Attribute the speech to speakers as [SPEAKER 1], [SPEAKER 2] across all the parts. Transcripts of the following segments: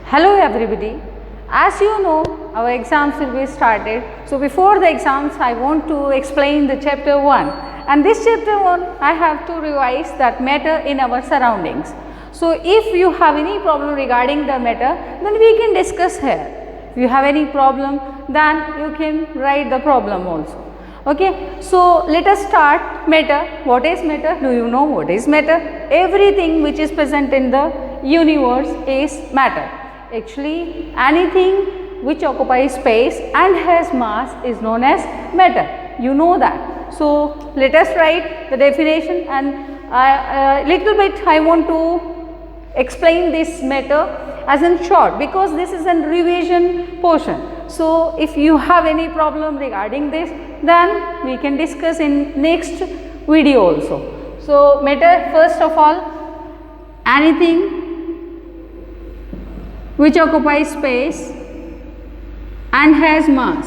[SPEAKER 1] Hello everybody. As you know, our exams will be started. So before the exams, I want to explain the chapter 1. And this chapter 1, I have to revise that matter in our surroundings. So if you have any problem regarding the matter, then we can discuss here. If you have any problem, then you can write the problem also. Okay, so let us start matter. What is matter? Do you know what is matter? Everything which is present in the universe is matter. Actually, anything which occupies space and has mass is known as matter. You know that. So let us write the definition, and little bit I want to explain this matter as in short, because this is a revision portion. So if you have any problem regarding this, then we can discuss in next video also. So matter, first of all, anything which occupies space and has mass,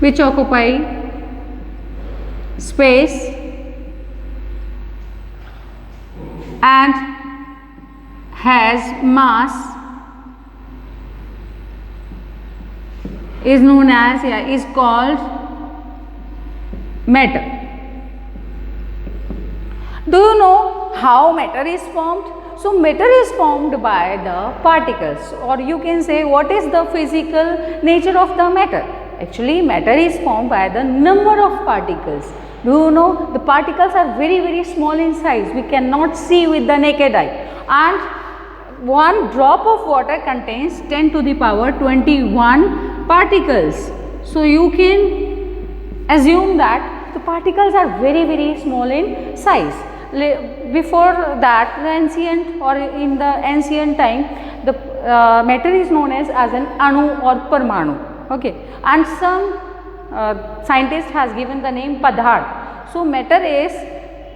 [SPEAKER 1] which occupy space and has mass is known as, is called matter. Do you know how matter is formed? So matter is formed by the particles, or you can say what is the physical nature of the matter. Actually, matter is formed by the number of particles. Do you know the particles are very small in size, we cannot see with the naked eye, and one drop of water contains 10 to the power 21 particles. So you can assume that the particles are very small in size. Before that, the ancient or in the ancient time, the matter is known as an anu or parmanu. Okay, and some scientist has given the name Padarth. So matter is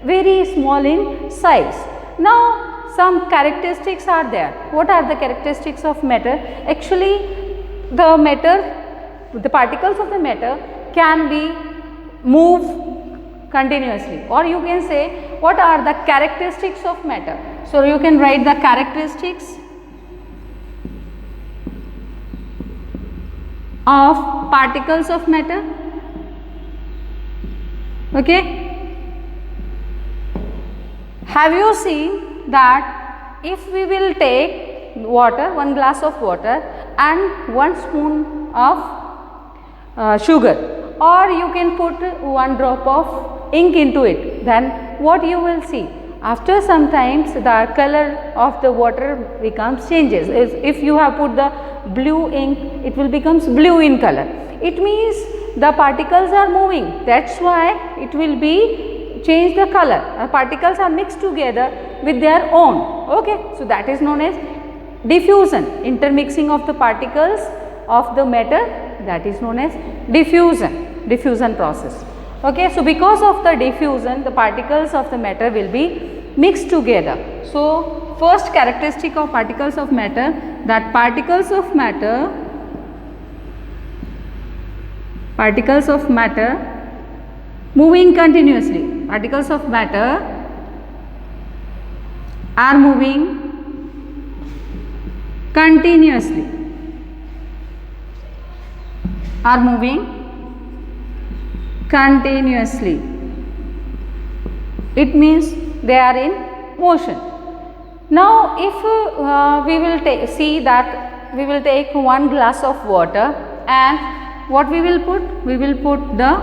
[SPEAKER 1] very small in size. Now some characteristics are there. What are the characteristics of matter? Actually, the matter, the particles of the matter can be move continuously, or you can say what are the characteristics of matter. So you can write the characteristics of particles of matter. Okay, have you seen that if we will take water, one glass of water and 1 spoon of sugar, or you can put 1 drop of ink into it, then what you will see? After some times the color of the water becomes changes. If you have put the blue ink, it will becomes blue in color. It means the particles are moving, that's why it will be change the color. Particles are mixed together with their own. Okay, so that is known as diffusion, intermixing of the particles of the matter, that is known as diffusion process. Okay, so because of the diffusion, the particles of the matter will be mixed together. So first characteristic of particles of matter, that particles of matter moving continuously. Particles of matter are moving continuously, it means they are in motion. Now if we will see that we will take 1 glass of water, and what we will put? We will put the,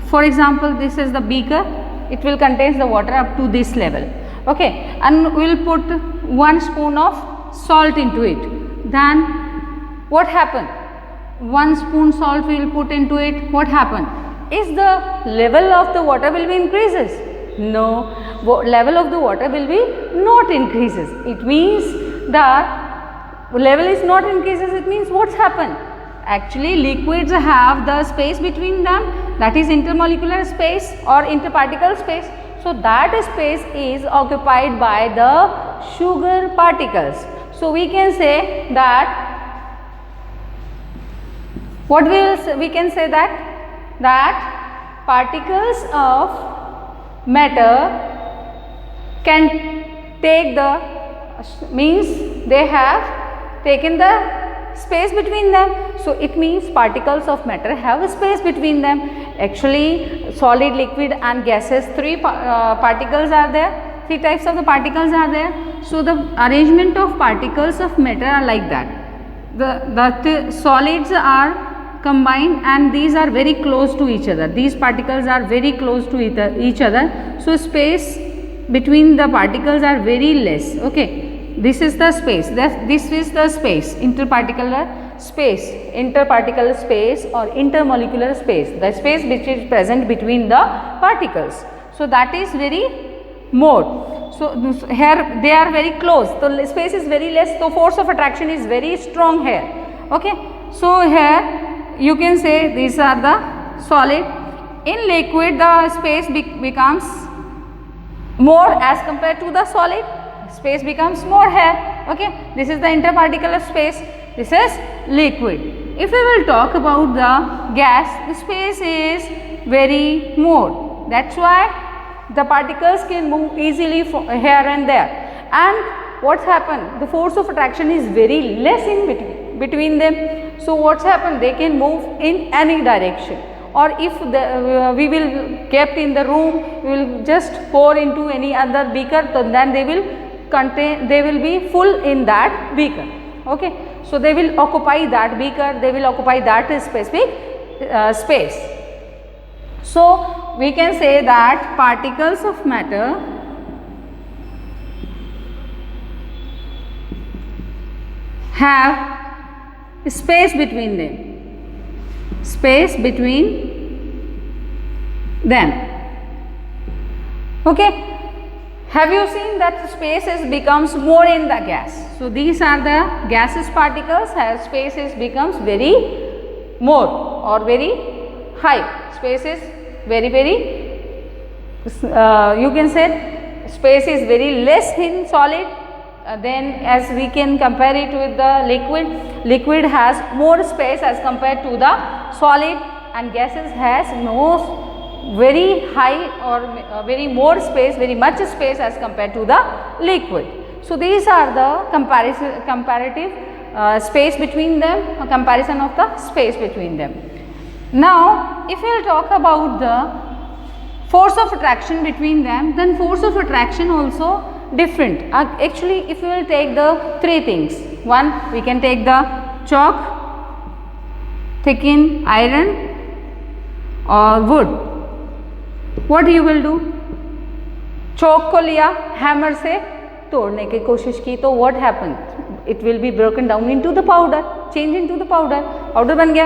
[SPEAKER 1] for example, this is the beaker, it will contain the water up to this level. Okay, and we will put 1 spoon of salt into it. Then what happened? 1 spoon salt we will put into it. What happened? Is the level of the water will be increases? No, level of the water will be not increases. It means the level is not increases. It means what's happened? Actually, liquids have the space between them, that is intermolecular space or interparticle space. So that space is occupied by the sugar particles. So we can say that what we can say that particles of matter can take the means they have taken the space between them. So it means particles of matter have a space between them. Actually solid, liquid and gases, three particles are there, three types of the particles are there. So the arrangement of particles of matter are like that. The solids are combined and these are very close to each other. These particles are very close to each other. So space between the particles are very less. Okay. This is the space, this is the space, interparticular space or intermolecular space, the space which is present between the particles. So that is very more. So here they are very close, so space is very less, so force of attraction is very strong here. Okay. So here you can say these are the solid. In liquid the space becomes more as compared to the solid. Space becomes more here. Okay. This is the interparticular space, this is liquid. If we will talk about the gas, the space is very more, that's why the particles can move easily here and there. And what's happened, the force of attraction is very less in between them. So what's happened, they can move in any direction, or if we will kept in the room, we will just pour into any other beaker, so then they will be full in that beaker. Okay. So they will occupy that beaker, they will occupy that specific space. So we can say that particles of matter have space between them, space between them. Okay. Have you seen that spaces becomes more in the gas? So these are the gaseous particles, as spaces becomes very more or very high. Space is very you can say space is very less in solid. Then as we can compare it with the liquid, liquid has more space as compared to the solid, and gases has very high or very more space, very much space as compared to the liquid. So these are the comparative space between them, a comparison of the space between them. Now if we will talk about the force of attraction between them, then force of attraction also different. Actually if we will take the three things, one we can take the chalk, thicken iron or wood. What you will do, चौक को लिया, hammer से तोड़ने की कोशिश की, तो what happened, it will be broken down into the powder, change into the powder, powder बन गया.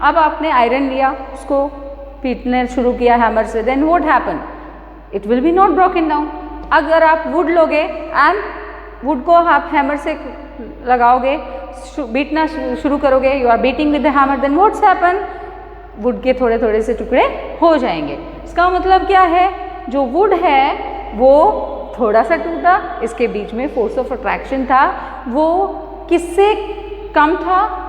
[SPEAKER 1] अब आपने आयरन लिया, उसको पीटने शुरू किया हैमर से, then what happened, it will be not broken down. अगर आप वुड लोगे एंड वुड को आप हैमर से लगाओगे, बीटना शुरू करोगे, you are beating with the hammer, then what's happen, wood के थोड़े थोड़े से टुकड़े हो जाएंगे. इसका मतलब क्या है, जो वुड है वो थोड़ा सा टूटा, इसके बीच में फोर्स ऑफ अट्रैक्शन था, वो किससे कम था,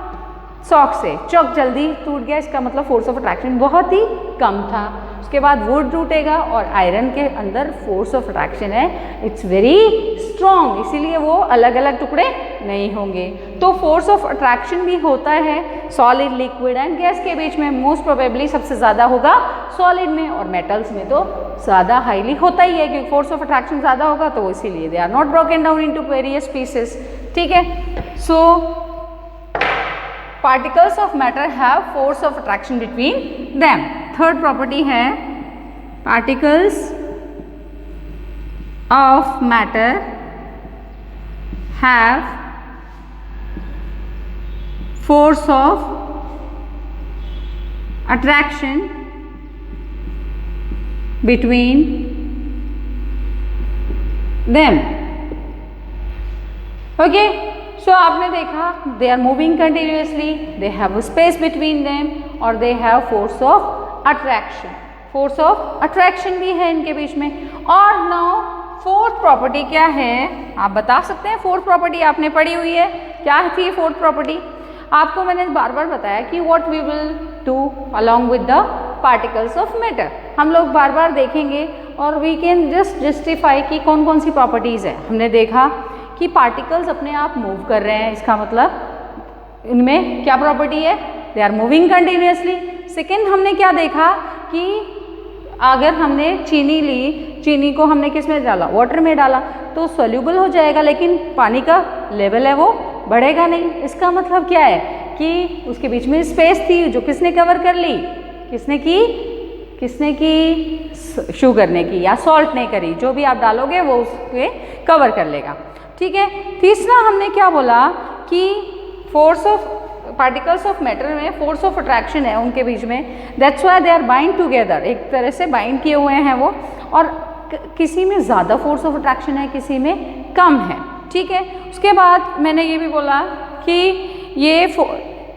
[SPEAKER 1] चॉक से. चॉक जल्दी टूट गया, इसका मतलब फोर्स ऑफ अट्रैक्शन बहुत ही कम था. उसके बाद वुड टूटेगा और आयरन के अंदर फोर्स ऑफ अट्रैक्शन है, इट्स वेरी स्ट्रॉन्ग, इसीलिए वो अलग अलग टुकड़े नहीं होंगे. तो फोर्स ऑफ अट्रैक्शन भी होता है सॉलिड, लिक्विड एंड गैस के बीच में. मोस्ट प्रोबेबली सबसे ज़्यादा होगा सॉलिड में, और मेटल्स में तो ज़्यादा हाईली होता ही है, क्योंकि फोर्स ऑफ अट्रैक्शन ज़्यादा होगा, तो इसीलिए they are not broken down into various pieces. ठीक है. सो particles of matter have force of attraction between them. Third property है particles of matter have force of attraction between them. Okay. So आपने देखा, they are moving continuously, they have a space between them और they have force of attraction. Force of attraction भी है इनके बीच में. और now fourth property क्या है, आप बता सकते हैं. fourth property आपने पढ़ी हुई है, क्या थी fourth property? आपको मैंने बार बार बताया कि what we will do along with the particles of matter. हम लोग बार बार देखेंगे और we can just justify कि कौन कौन सी properties है. हमने देखा कि पार्टिकल्स अपने आप मूव कर रहे हैं, इसका मतलब इनमें क्या प्रॉपर्टी है, they are moving continuously. Second हमने क्या देखा कि अगर हमने चीनी ली, चीनी को हमने किस में डाला, वाटर में डाला, तो सोल्यूबल हो जाएगा, लेकिन पानी का लेवल है वो बढ़ेगा नहीं। इसका मतलब क्या है कि उसके बीच में स्पेस थी जो किसने कवर कर ली, किसने की शुगर ने की या सॉल्ट ने करी, जो भी आप डालोगे वो उसके कवर कर लेगा। ठीक है। तीसरा हमने क्या बोला कि force of particles of matter में फोर्स ऑफ अट्रैक्शन है उनके बीच में, that's why they are bind together, एक तरह से बाइंड किए हुए हैं वो, और किसी में ज़्यादा फोर्स ऑफ अट्रैक्शन है, किसी में कम है। ठीक है। उसके बाद मैंने ये भी बोला कि ये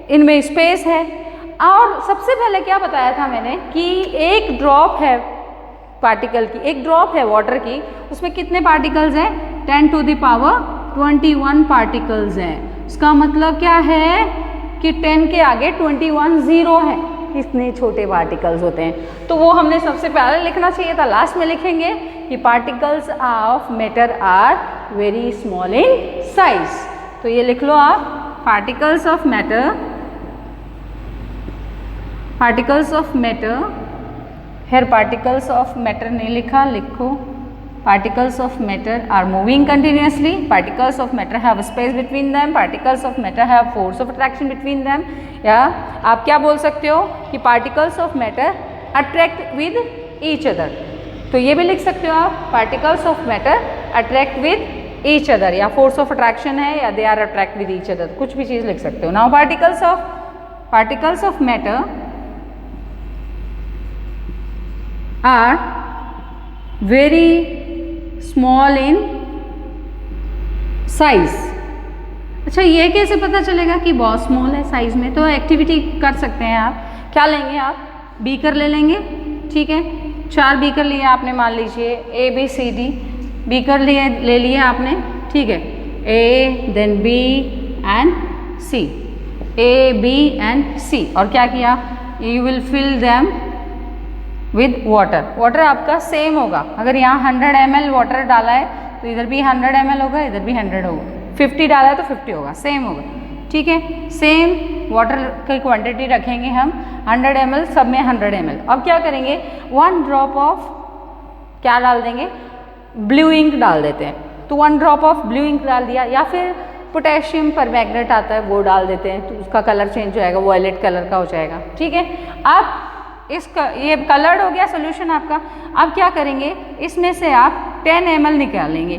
[SPEAKER 1] इनमें स्पेस है, और सबसे पहले क्या बताया था मैंने कि एक ड्रॉप है पार्टिकल की, एक ड्रॉप है वाटर की, उसमें कितने पार्टिकल्स हैं, 10 to the power 21 पार्टिकल्स हैं। इसका मतलब क्या है कि 10 के आगे 21 जीरो है, कितने छोटे पार्टिकल्स होते हैं। तो वो हमने सबसे पहले लिखना चाहिए था, लास्ट में लिखेंगे कि particles of matter are very small in size. तो ये लिख लो आप, particles of matter, particles of matter, here particles of matter नहीं लिखा, लिखो particles of matter are moving continuously, particles of matter have space between them, particles of matter have force of attraction between them, या आप क्या बोल सकते हो कि particles of matter attract with each other, तो ये भी लिख सकते हो आप, particles of matter attract with each other, या force of attraction है या they are attract with each other, कुछ भी चीज़ लिख सकते हो। Now particles of matter are very small in size. अच्छा, ये कैसे पता चलेगा कि बहुत स्मॉल है साइज में? तो एक्टिविटी कर सकते हैं आप, क्या लेंगे आप, बीकर ले लेंगे। ठीक है, 4 बीकर लिए आपने, मान लीजिए ABCD बीकर ले लिए आपने। ठीक है, A then B and C, A B and C, और क्या किया, you will fill them with water. Water आपका सेम होगा, अगर यहाँ 100 ml वाटर डाला है तो इधर भी 100 ml होगा, इधर भी 100 होगा, 50 डाला है तो 50 होगा, सेम होगा। ठीक है, सेम वाटर की क्वांटिटी रखेंगे हम, 100 ml सब में 100 ml। अब क्या करेंगे, 1 ड्रॉप ऑफ क्या डाल देंगे, ब्लू इंक डाल देते हैं, तो 1 ड्रॉप ऑफ ब्लू इंक डाल दिया, या फिर पोटेशियम परमैंगनेट आता है वो डाल देते हैं, तो उसका कलर चेंज हो जाएगा, वॉयलेट कलर का हो जाएगा। ठीक है, अब इसका ये कलर्ड हो गया सोल्यूशन आपका। अब क्या करेंगे, इसमें से आप 10 ml निकालेंगे,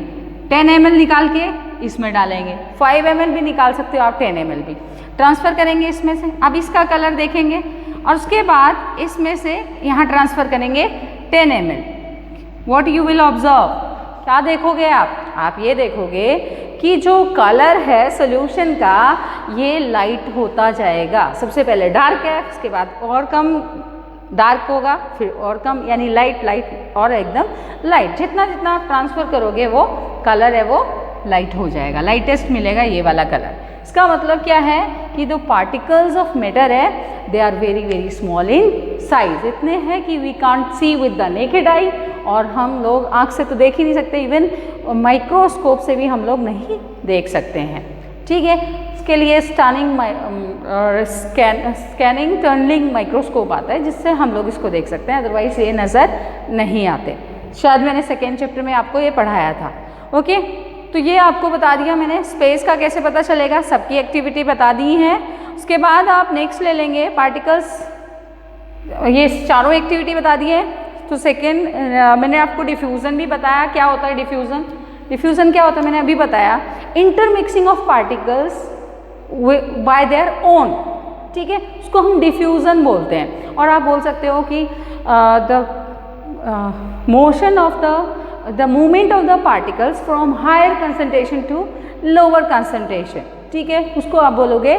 [SPEAKER 1] 10 ml निकाल के इसमें डालेंगे, 5 ml भी निकाल सकते हो आप, 10 ml भी ट्रांसफ़र करेंगे इसमें से। अब इसका कलर देखेंगे और उसके बाद इसमें से यहाँ ट्रांसफ़र करेंगे 10 ml। What you will observe, क्या देखोगे आप ये देखोगे कि जो कलर है सोल्यूशन का ये लाइट होता जाएगा। सबसे पहले डार्क है, उसके बाद और कम डार्क होगा, फिर और कम, यानी लाइट और एकदम लाइट। जितना जितना आप ट्रांसफ़र करोगे वो कलर है वो लाइट हो जाएगा, लाइटेस्ट मिलेगा ये वाला कलर। इसका मतलब क्या है कि जो पार्टिकल्स ऑफ मैटर है they are very very small in size, इतने हैं कि we can't see with the naked eye, और हम लोग आँख से तो देख ही नहीं सकते, इवन माइक्रोस्कोप से भी हम लोग नहीं देख सकते हैं। ठीक है, इसके लिए स्कैनिंग टनलिंग माइक्रोस्कोप आता है जिससे हम लोग इसको देख सकते हैं, अदरवाइज ये नज़र नहीं आते। शायद मैंने सेकेंड चैप्टर में आपको ये पढ़ाया था। ओके, तो ये आपको बता दिया मैंने, स्पेस का कैसे पता चलेगा, सबकी एक्टिविटी बता दी है। उसके बाद आप नेक्स्ट ले लेंगे पार्टिकल्स, ये चारों एक्टिविटी बता दी है। तो सेकेंड मैंने आपको डिफ्यूज़न भी बताया, क्या होता है डिफ्यूज़न क्या होता है मैंने अभी बताया, intermixing of particles bye their own. ठीक है, उसको हम डिफ्यूज़न बोलते हैं। और आप बोल सकते हो कि the motion of the movement of the particles from higher concentration to lower concentration. ठीक है, उसको आप बोलोगे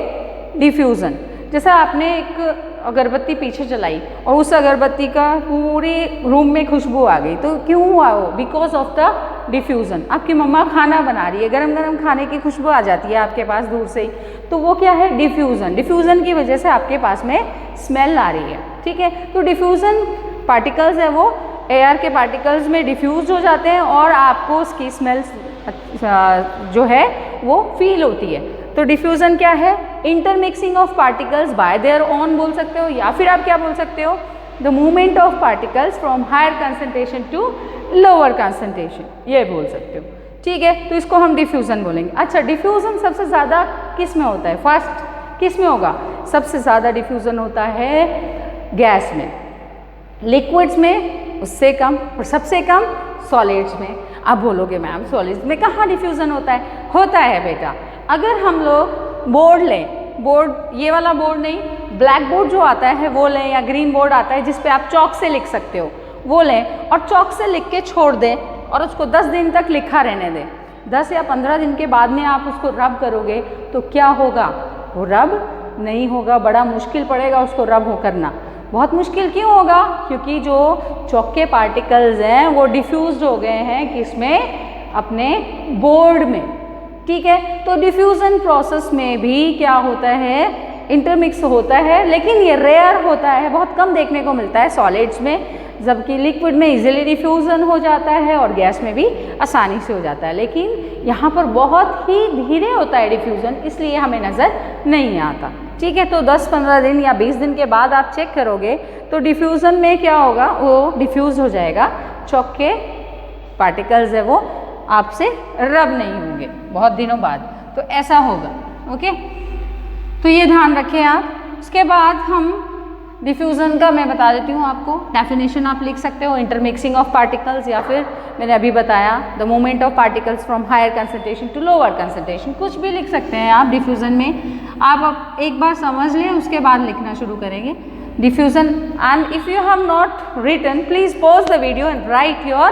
[SPEAKER 1] डिफ्यूज़न। जैसा आपने एक अगरबत्ती पीछे चलाई और उस अगरबत्ती का पूरे रूम में खुशबू आ गई, तो क्यों हुआ वो, बिकॉज ऑफ द डिफ्यूज़न। आपकी मम्मा खाना बना रही है, गरम गरम खाने की खुशबू आ जाती है आपके पास दूर से ही, तो वो क्या है, डिफ्यूज़न। डिफ्यूज़न की वजह से आपके पास में स्मेल आ रही है। ठीक है, तो डिफ्यूज़न पार्टिकल्स है वो एयर के पार्टिकल्स में डिफ्यूज हो जाते हैं और आपको उसकी स्मेल जो है वो फील होती है। तो डिफ्यूज़न क्या है? Intermixing of particles bye their own बोल सकते हो, या फिर आप क्या बोल सकते हो? The movement of particles from higher concentration to lower concentration, ये बोल सकते हो। ठीक है, तो इसको हम डिफ्यूज़न बोलेंगे। अच्छा, डिफ्यूज़न सबसे ज़्यादा किस में होता है? फर्स्ट किस में होगा? सबसे ज़्यादा डिफ्यूज़न होता है गैस में, लिक्विड्स में उससे कम, और सबसे कम सॉलिड्स में। आप बोलोगे मैम सॉलिड्स में कहाँ डिफ्यूज़न होता है? होता है बेटा। अगर हम लोग बोर्ड लें, बोर्ड ये वाला बोर्ड नहीं, ब्लैक बोर्ड जो आता है वो लें, या ग्रीन बोर्ड आता है जिस पे आप चॉक से लिख सकते हो, वो लें और चॉक से लिख के छोड़ दें और उसको 10 दिन तक लिखा रहने दें। 10 या 15 दिन के बाद में आप उसको रब करोगे तो क्या होगा? वो रब नहीं होगा, बड़ा मुश्किल पड़ेगा उसको रब हो करना। बहुत मुश्किल क्यों होगा? क्योंकि जो चॉक के पार्टिकल्स हैं वो डिफ्यूज्ड हो गए हैं किसमें? अपने बोर्ड में। ठीक है, तो डिफ्यूज़न प्रोसेस में भी क्या होता है? इंटरमिक्स होता है, लेकिन ये रेयर होता है, बहुत कम देखने को मिलता है सॉलिड्स में, जबकि लिक्विड में इजीली डिफ्यूज़न हो जाता है और गैस में भी आसानी से हो जाता है। लेकिन यहाँ पर बहुत ही धीरे होता है डिफ्यूज़न, इसलिए हमें नज़र नहीं आता। ठीक है, तो 10-15 दिन या 20 दिन के बाद आप चेक करोगे तो डिफ्यूज़न में क्या होगा? वो डिफ्यूज़ हो जाएगा, चॉक के पार्टिकल्स है वो आपसे रब नहीं होंगे बहुत दिनों बाद, तो ऐसा होगा। ओके, तो ये ध्यान रखें आप। उसके बाद हम डिफ्यूज़न का मैं बता देती हूँ आपको डेफिनेशन, आप लिख सकते हो इंटरमिक्सिंग ऑफ पार्टिकल्स, या फिर मैंने अभी बताया the movement of particles from higher concentration to lower concentration, कुछ भी लिख सकते हैं आप डिफ्यूज़न में। आप अब एक बार समझ लें, उसके बाद लिखना शुरू करेंगे diffusion. And if you have not written, please pause the video and write your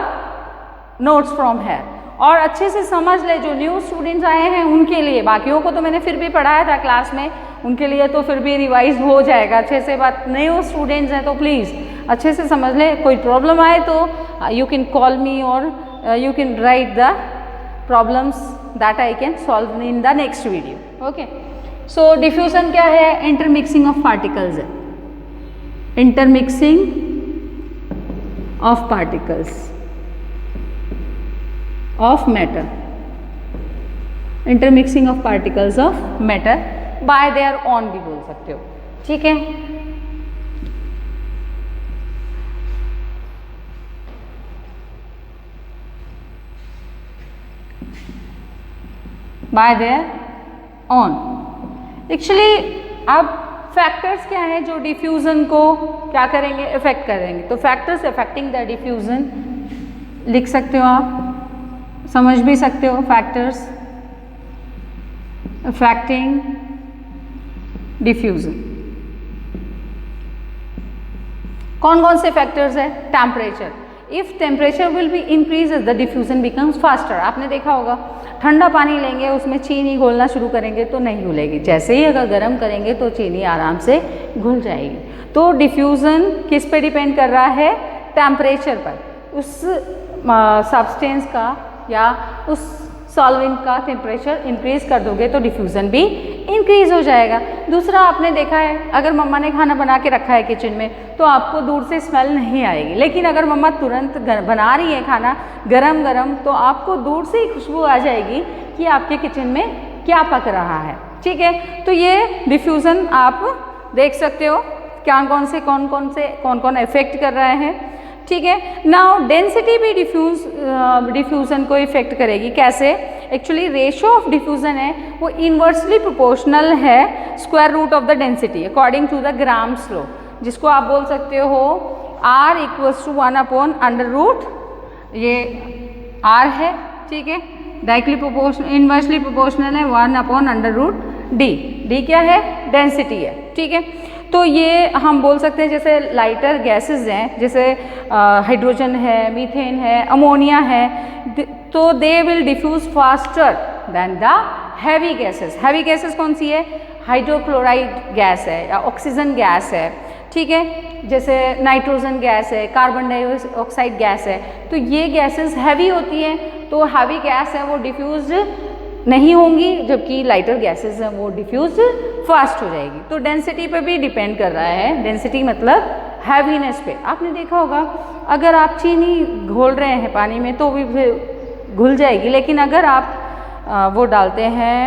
[SPEAKER 1] notes from here, और अच्छे से समझ ले। जो न्यू स्टूडेंट्स आए हैं उनके लिए, बाकियों को तो मैंने फिर भी पढ़ाया था क्लास में, उनके लिए तो फिर भी रिवाइज हो जाएगा अच्छे से। बात न्यू स्टूडेंट्स हैं तो प्लीज़ अच्छे से समझ ले। कोई प्रॉब्लम आए तो यू कैन कॉल मी और you can write the problems that I can solve in the next video. Okay, so diffusion क्या है? इंटरमिक्सिंग ऑफ पार्टिकल्स है, intermixing of particles of matter, intermixing of particles of matter by their own भी बोल सकते हो। ठीक है, by their own। Actually अब फैक्टर्स क्या है जो डिफ्यूज़न को क्या करेंगे? इफेक्ट करेंगे। तो फैक्टर्स अफेक्टिंग द डिफ्यूज़न लिख सकते हो आप, समझ भी सकते हो। फैक्टर्स अफेक्टिंग डिफ्यूज़न कौन कौन से फैक्टर्स है? Temperature, if temperature will be increases the diffusion becomes faster. आपने देखा होगा, ठंडा पानी लेंगे उसमें चीनी घोलना शुरू करेंगे तो नहीं घुलेगी, जैसे ही अगर गर्म करेंगे तो चीनी आराम से घुल जाएगी। तो डिफ्यूज़न किस पे डिपेंड कर रहा है? टेम्परेचर पर। उस सब्सटेंस का या उस सॉल्वेंट का टेम्परेचर इंक्रीज़ कर दोगे तो डिफ्यूज़न भी इंक्रीज़ हो जाएगा। दूसरा, आपने देखा है अगर मम्मा ने खाना बना के रखा है किचन में तो आपको दूर से स्मेल नहीं आएगी, लेकिन अगर मम्मा तुरंत बना रही है खाना गरम गरम तो आपको दूर से ही खुशबू आ जाएगी कि आपके किचन में क्या पक रहा है। ठीक है, तो ये डिफ्यूज़न आप देख सकते हो क्या कौन कौन इफेक्ट कर रहे हैं। ठीक है, नाउ डेंसिटी भी डिफ्यूज़न को इफेक्ट करेगी। कैसे? एक्चुअली रेशियो ऑफ डिफ्यूज़न है वो इन्वर्सली प्रोपोर्शनल है square root of the density according to the Graham's law, जिसको आप बोल सकते हो R = 1/√, ये R है। ठीक है, डायरेक्टली प्रोपोर्शनल, इन्वर्सली प्रोपोर्शनल है 1/√D। D क्या है? डेंसिटी है। ठीक है, तो ये हम बोल सकते हैं जैसे लाइटर गैसेस हैं, जैसे हाइड्रोजन है, मीथेन है, अमोनिया है, तो they will diffuse faster than the heavy gases. Heavy gases कौन सी है? हाइड्रोक्लोराइड गैस है या ऑक्सीजन गैस है। ठीक है, जैसे नाइट्रोजन गैस है, कार्बन डाइऑक्साइड गैस है, तो ये गैसेस हैवी होती हैं, तो हैवी गैस है वो डिफ्यूज़ नहीं होंगी, जबकि लाइटर गैसेस हैं वो डिफ्यूज फास्ट हो जाएगी। तो डेंसिटी पे भी डिपेंड कर रहा है। डेंसिटी मतलब हैवीनेस पे। आपने देखा होगा अगर आप चीनी घोल रहे हैं पानी में तो भी घुल जाएगी। लेकिन अगर आप वो डालते हैं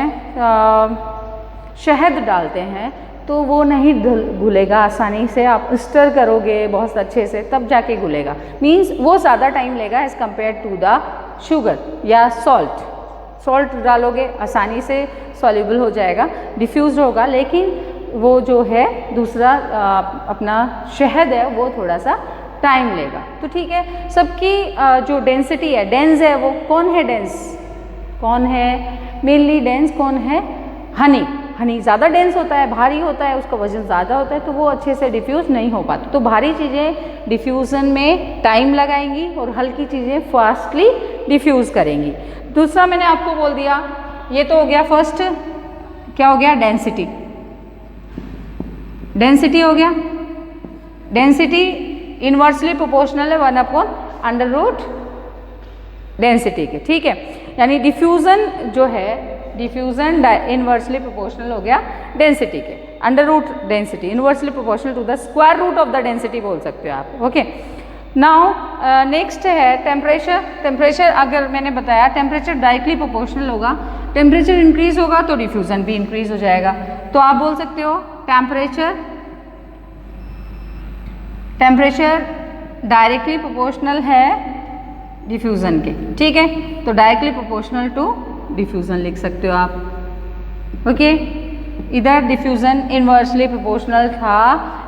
[SPEAKER 1] शहद डालते हैं तो वो नहीं घुलेगा आसानी से। आप स्टर करोगे बहुत अच्छे से तब जाके घुलेगा, मीन्स वो ज़्यादा टाइम लेगा as compare to the sugar या सॉल्ट डालोगे आसानी से सॉल्युबल हो जाएगा, डिफ्यूज होगा। लेकिन वो जो है दूसरा अपना शहद है वो थोड़ा सा टाइम लेगा। तो ठीक है, सबकी जो डेंसिटी है, डेंस है, वो कौन है डेंस, कौन है मेनली डेंस, कौन है हनी ज़्यादा डेंस होता है, भारी होता है, उसका वजन ज़्यादा होता है तो वो अच्छे से डिफ्यूज़ नहीं हो पाता। तो भारी चीज़ें डिफ्यूज़न में टाइम लगाएंगी और हल्की चीज़ें फास्टली डिफ्यूज़ करेंगी। दूसरा मैंने आपको बोल दिया, ये तो हो गया फर्स्ट, क्या हो गया, डेंसिटी हो गया। डेंसिटी इन्वर्सली प्रोपोर्शनल है 1/√, डेंसिटी के, ठीक है। यानी डिफ्यूज़न जो है, डिफ्यूज़न इन्वर्सली प्रोपोर्शनल हो गया डेंसिटी के, under root density inversely proportional to the square root of the density बोल सकते हो आप। ओके, नाउ नेक्स्ट है टेम्परेचर। टेम्परेचर अगर मैंने बताया टेम्परेचर डायरेक्टली प्रोपोर्शनल होगा, टेम्परेचर इंक्रीज होगा तो डिफ्यूज़न भी इंक्रीज हो जाएगा। तो आप बोल सकते हो टेम्परेचर डायरेक्टली प्रोपोर्शनल है डिफ्यूज़न के, ठीक है। तो डायरेक्टली प्रोपोर्शनल टू डिफ्यूज़न लिख सकते हो आप। ओके, इधर डिफ्यूज़न इन्वर्सली प्रोपोर्शनल था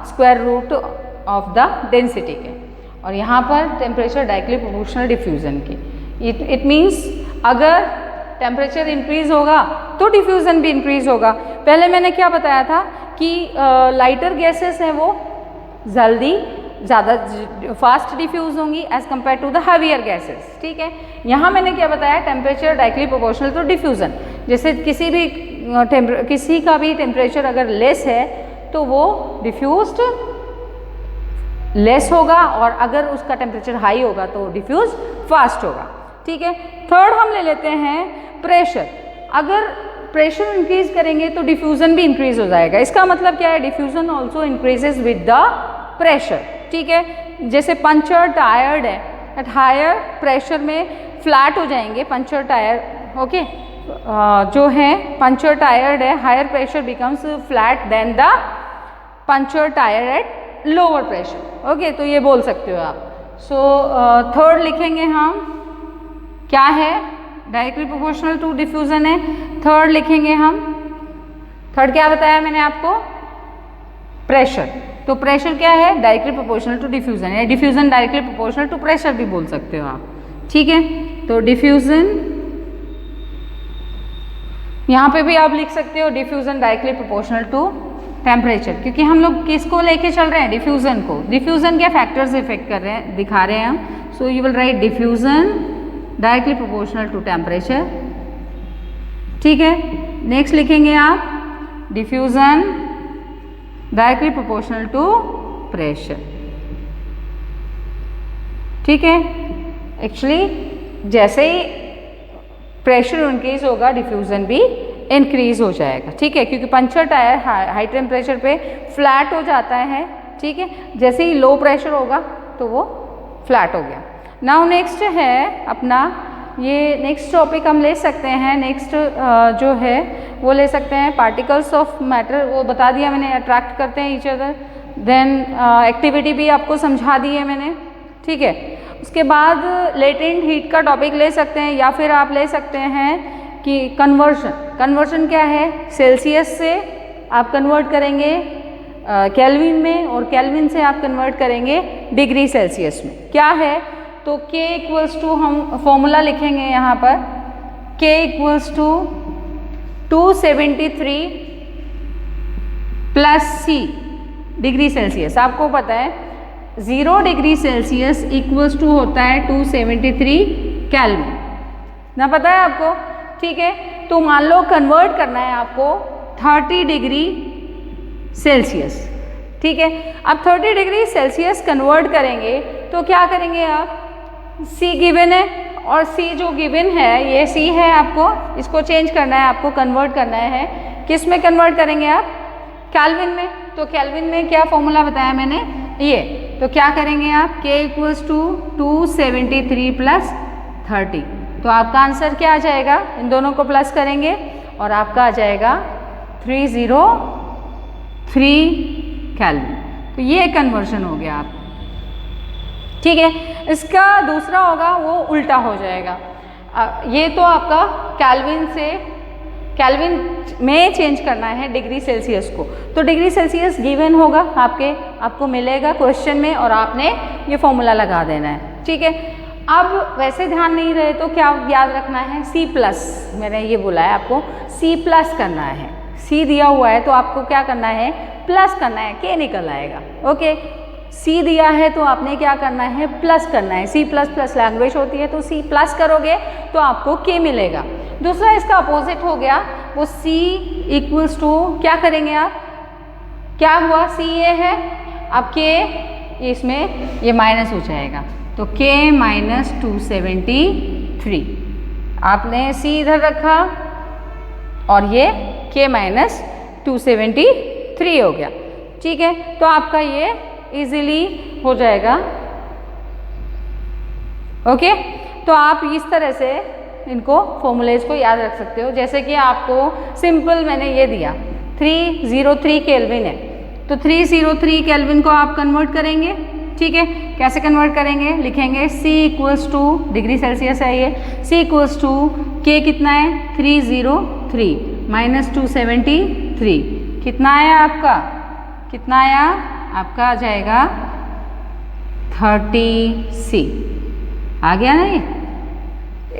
[SPEAKER 1] square root of the density के, और यहाँ पर टेम्परेचर डायरेक्टली प्रोपोर्शनल डिफ्यूज़न के। इट मीन्स अगर टेम्परेचर इंक्रीज होगा तो डिफ्यूज़न भी इंक्रीज होगा। पहले मैंने क्या बताया था कि लाइटर गैसेस हैं वो ज़्यादा फास्ट डिफ्यूज़ होंगी as compare to the heavier gases, ठीक है। यहाँ मैंने क्या बताया, temperature directly proportional to diffusion. जैसे किसी का भी टेम्परेचर अगर लेस है तो वो डिफ्यूज्ड लेस होगा, और अगर उसका टेम्परेचर हाई होगा तो डिफ्यूज़ फास्ट होगा, ठीक है। थर्ड हम ले लेते हैं प्रेशर। अगर प्रेशर इंक्रीज करेंगे तो डिफ्यूज़न भी इंक्रीज हो जाएगा। इसका मतलब क्या है, diffusion also increases with the pressure, ठीक है। जैसे पंचर टायर्ड है, एट हायर प्रेशर में फ्लैट हो जाएंगे पंचर टायर, ओके। जो है पंचर टायर्ड है, higher pressure becomes flat then the puncture tyre at lower pressure, okay. तो ये बोल सकते हो आप। सो थर्ड लिखेंगे हम, क्या है, डायरेक्टली प्रोपोर्शनल टू डिफ्यूज़न है। थर्ड लिखेंगे हम, थर्ड क्या बताया मैंने आपको, प्रेशर। तो प्रेशर क्या है, डायरेक्टली प्रोपोर्शनल टू डिफ्यूज़न, या diffusion directly proportional to pressure भी बोल सकते हो आप, ठीक है। तो डिफ्यूज़न यहाँ पे भी आप लिख सकते हो diffusion directly proportional to temperature, क्योंकि हम लोग किसको लेके चल रहे हैं, डिफ्यूज़न को। डिफ्यूज़न क्या फैक्टर्स इफेक्ट कर रहे हैं, दिखा रहे हैं हम। So you will write diffusion directly proportional to temperature, ठीक है। नेक्स्ट लिखेंगे आप diffusion directly proportional to pressure, ठीक है। एक्चुअली जैसे ही प्रेशर इंक्रीज होगा डिफ्यूज़न भी इंक्रीज हो जाएगा, ठीक है, क्योंकि पंचर टायर हाई टेम्परेचर पे फ्लैट हो जाता है, ठीक है। जैसे ही लो प्रेशर होगा तो वो फ्लैट हो गया। नाउ नेक्स्ट है अपना, ये नेक्स्ट टॉपिक हम ले सकते हैं। नेक्स्ट जो है वो ले सकते हैं पार्टिकल्स ऑफ मैटर, वो बता दिया मैंने, अट्रैक्ट करते हैं ईच अदर। देन एक्टिविटी भी आपको समझा दी है मैंने, ठीक है। उसके बाद लेटेंट हीट का टॉपिक ले सकते हैं, या फिर आप ले सकते हैं कि कन्वर्शन क्या है, सेल्सियस से आप कन्वर्ट करेंगे केल्विन में, और केल्विन से आप कन्वर्ट करेंगे डिग्री सेल्सियस में। क्या है, तो K इक्वल्स टू, हम फॉर्मूला लिखेंगे यहाँ पर, K equals to 273 plus C degree Celsius. आपको पता है 0 डिग्री सेल्सियस इक्वल्स टू होता है 273 केल्विन, ना पता है आपको, ठीक है। तो मान लो कन्वर्ट करना है आपको 30 डिग्री सेल्सियस, ठीक है। अब 30 डिग्री सेल्सियस कन्वर्ट करेंगे तो क्या करेंगे आप, C गिवन है, और C जो गिवन है ये C है, आपको इसको चेंज करना है, आपको कन्वर्ट करना है। किस में कन्वर्ट करेंगे आप, केल्विन में। तो केल्विन में क्या फॉर्मूला बताया मैंने, ये। तो क्या करेंगे आप, K इक्वल्स टू 273 प्लस 30, तो आपका आंसर क्या आ जाएगा, इन दोनों को प्लस करेंगे और आपका आ जाएगा 303 केल्विन। तो ये कन्वर्जन हो गया आप, ठीक है। इसका दूसरा होगा वो उल्टा हो जाएगा। ये तो आपका केल्विन से केल्विन में चेंज करना है डिग्री सेल्सियस को, तो डिग्री सेल्सियस गिवन होगा आपको मिलेगा क्वेश्चन में और आपने ये फॉर्मूला लगा देना है, ठीक है। अब वैसे ध्यान नहीं रहे तो क्या याद रखना है, C प्लस, मैंने ये बोला है आपको C प्लस करना है। C दिया हुआ है तो आपको क्या करना है, प्लस करना है, K निकल आएगा, ओके। C दिया है तो आपने क्या करना है, प्लस करना है। C प्लस प्लस लैंग्वेज होती है तो C प्लस करोगे तो आपको K मिलेगा। दूसरा इसका अपोजिट हो गया, वो C इक्वल्स टू क्या करेंगे आप, क्या हुआ, C ये है, अब K इसमें ये माइनस हो जाएगा तो K माइनस 273, आपने C इधर रखा और ये K माइनस 273 हो गया, ठीक है। तो आपका ये इजीली हो जाएगा, ओके। तो आप इस तरह से इनको फॉर्मूलेज को याद रख सकते हो। जैसे कि आपको सिंपल मैंने ये दिया 303 केल्विन है, तो 303 केल्विन को आप कन्वर्ट करेंगे, ठीक है। कैसे कन्वर्ट करेंगे, लिखेंगे C equals to, degree Celsius है ये, C इक्वल्स टू K कितना है 303 माइनस 273, कितना आया आपका, कितना आया आपका, आ जाएगा 30C, आ गया ना ये।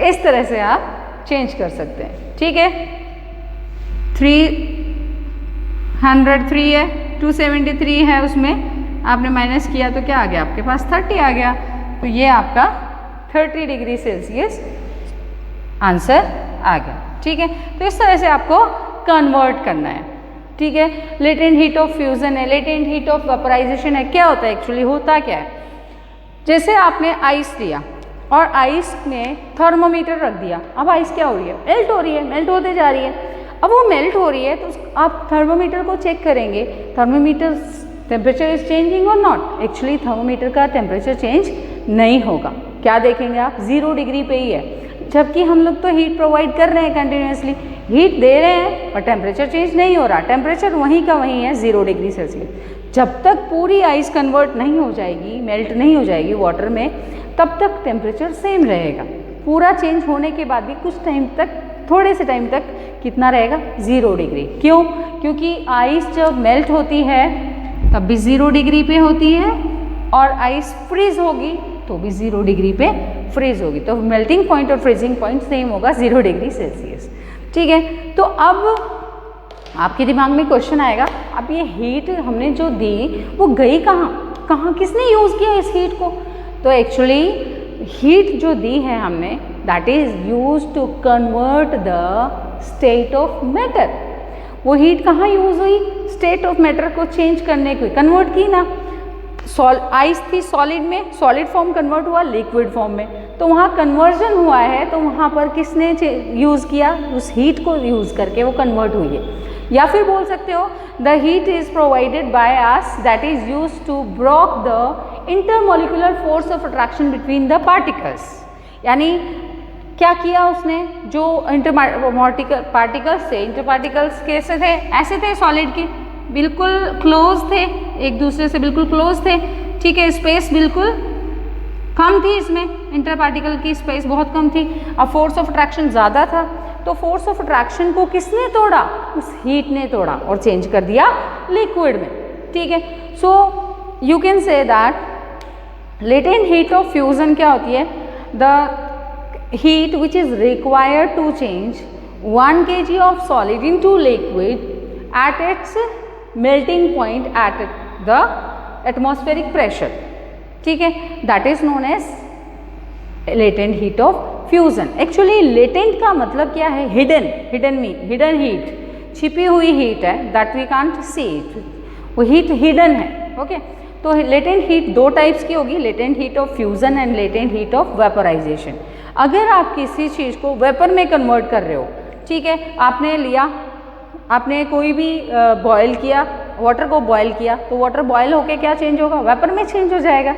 [SPEAKER 1] इस तरह से आप चेंज कर सकते हैं, ठीक है। 303 है, 273 है, उसमें आपने माइनस किया तो क्या आ गया आपके पास 30 आ गया, तो ये आपका 30 डिग्री सेल्सियस आंसर आ गया, ठीक है। तो इस तरह से आपको कन्वर्ट करना है, ठीक है। लेटेंट हीट ऑफ फ्यूजन है, लेटेंट हीट ऑफ वेपराइजेशन है। क्या होता है एक्चुअली, होता क्या है, जैसे आपने आइस लिया और आइस में थर्मोमीटर रख दिया, अब आइस क्या हो रही है, मेल्ट हो रही है, मेल्ट होते जा रही है। अब वो मेल्ट हो रही है तो आप थर्मोमीटर को चेक करेंगे, थर्मोमीटर टेम्परेचर इज चेंजिंग और नॉट, एक्चुअली थर्मोमीटर का टेम्परेचर चेंज नहीं होगा। क्या देखेंगे आप, 0 डिग्री पे ही है, जबकि हम लोग तो हीट प्रोवाइड कर रहे हैं कंटिन्यूसली, हीट दे रहे हैं पर टेम्परेचर चेंज नहीं हो रहा, टेम्परेचर वहीं का वहीं है 0 डिग्री सेल्सियस। जब तक पूरी आइस कन्वर्ट नहीं हो जाएगी, मेल्ट नहीं हो जाएगी वाटर में, तब तक टेम्परेचर सेम रहेगा। पूरा चेंज होने के बाद भी कुछ टाइम तक, थोड़े से टाइम तक कितना रहेगा, 0 डिग्री। क्यों, क्योंकि आइस जब मेल्ट होती है तब भी 0 डिग्री पे होती है और आइस फ्रीज होगी तो भी 0 डिग्री पे फ्रीज होगी, तो मेल्टिंग पॉइंट और फ्रीजिंग पॉइंट सेम होगा 0 डिग्री सेल्सियस, ठीक है। तो अब आपके दिमाग में क्वेश्चन आएगा, अब ये हीट हमने जो दी वो गई कहाँ, किसने यूज़ किया इस हीट को। तो एक्चुअली हीट जो दी है हमने, that is use to convert the state of matter. वो हीट कहाँ यूज हुई, स्टेट ऑफ मैटर को चेंज करने को कन्वर्ट की ना। आइस थी सॉलिड में, सॉलिड फॉर्म कन्वर्ट हुआ लिक्विड फॉर्म में, तो वहाँ कन्वर्जन हुआ है, तो वहाँ पर किसने यूज़ किया, उस हीट को यूज़ करके वो कन्वर्ट हुई है। या फिर बोल सकते हो the heat is provided by us that is use to broke the intermolecular force of attraction between the particles. यानी क्या किया उसने, जो पार्टिकल्स थे, इंटर पार्टिकल्स कैसे थे, ऐसे थे सॉलिड के, बिल्कुल क्लोज थे, एक दूसरे से बिल्कुल क्लोज थे, ठीक है। स्पेस बिल्कुल कम थी इसमें, इंटर पार्टिकल की स्पेस बहुत कम थी। अब फोर्स ऑफ अट्रैक्शन ज़्यादा था, तो फोर्स ऑफ अट्रैक्शन को किसने तोड़ा, उस हीट ने तोड़ा और चेंज कर दिया लिक्विड में, ठीक है। So you can say that latent heat of fusion क्या होती है, the heat which is required to change 1 kg of solid into liquid at its melting point at the atmospheric pressure, ठीक है, that is known as latent heat of fusion। Actually latent का मतलब क्या है, hidden heat, छिपी हुई heat है, that we can't see it, वो heat hidden है, okay। तो लेटेंट हीट दो टाइप्स की होगी, latent heat of fusion and latent heat of vaporisation. अगर आप किसी चीज़ को वेपर में कन्वर्ट कर रहे हो, ठीक है, आपने लिया, आपने कोई भी बॉयल किया, वाटर को बॉयल किया, तो वाटर बॉयल होके क्या चेंज होगा, वेपर में चेंज हो जाएगा।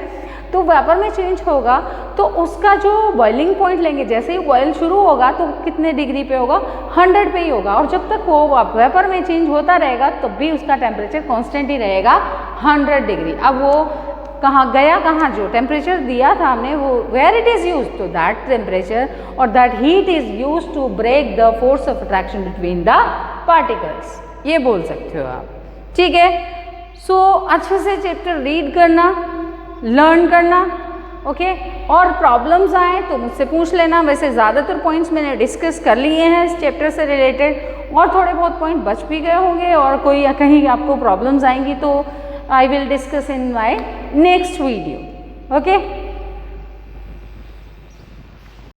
[SPEAKER 1] तो वेपर में चेंज होगा तो उसका जो बॉइलिंग पॉइंट लेंगे, जैसे ही बॉयल शुरू होगा तो कितने डिग्री पे होगा, 100 पे ही होगा, और जब तक वो वेपर में चेंज होता रहेगा तब भी उसका टेम्परेचर कांस्टेंट ही रहेगा 100 डिग्री। अब वो कहाँ गया, कहाँ जो टेम्परेचर दिया था हमने वो वेयर इट इज़ यूज, तो दैट टेम्परेचर और that heat is use to break the force of attraction between the particles, ये बोल सकते हो आप। ठीक है, सो अच्छे से चैप्टर रीड करना, लर्न करना, ओके और प्रॉब्लम्स आए तो मुझसे पूछ लेना। वैसे ज़्यादातर पॉइंट्स मैंने डिस्कस कर लिए हैं इस चैप्टर से रिलेटेड, और थोड़े बहुत पॉइंट बच भी गए होंगे, और कोई कहीं आपको प्रॉब्लम्स आएंगी तो I will discuss in my next video. Okay.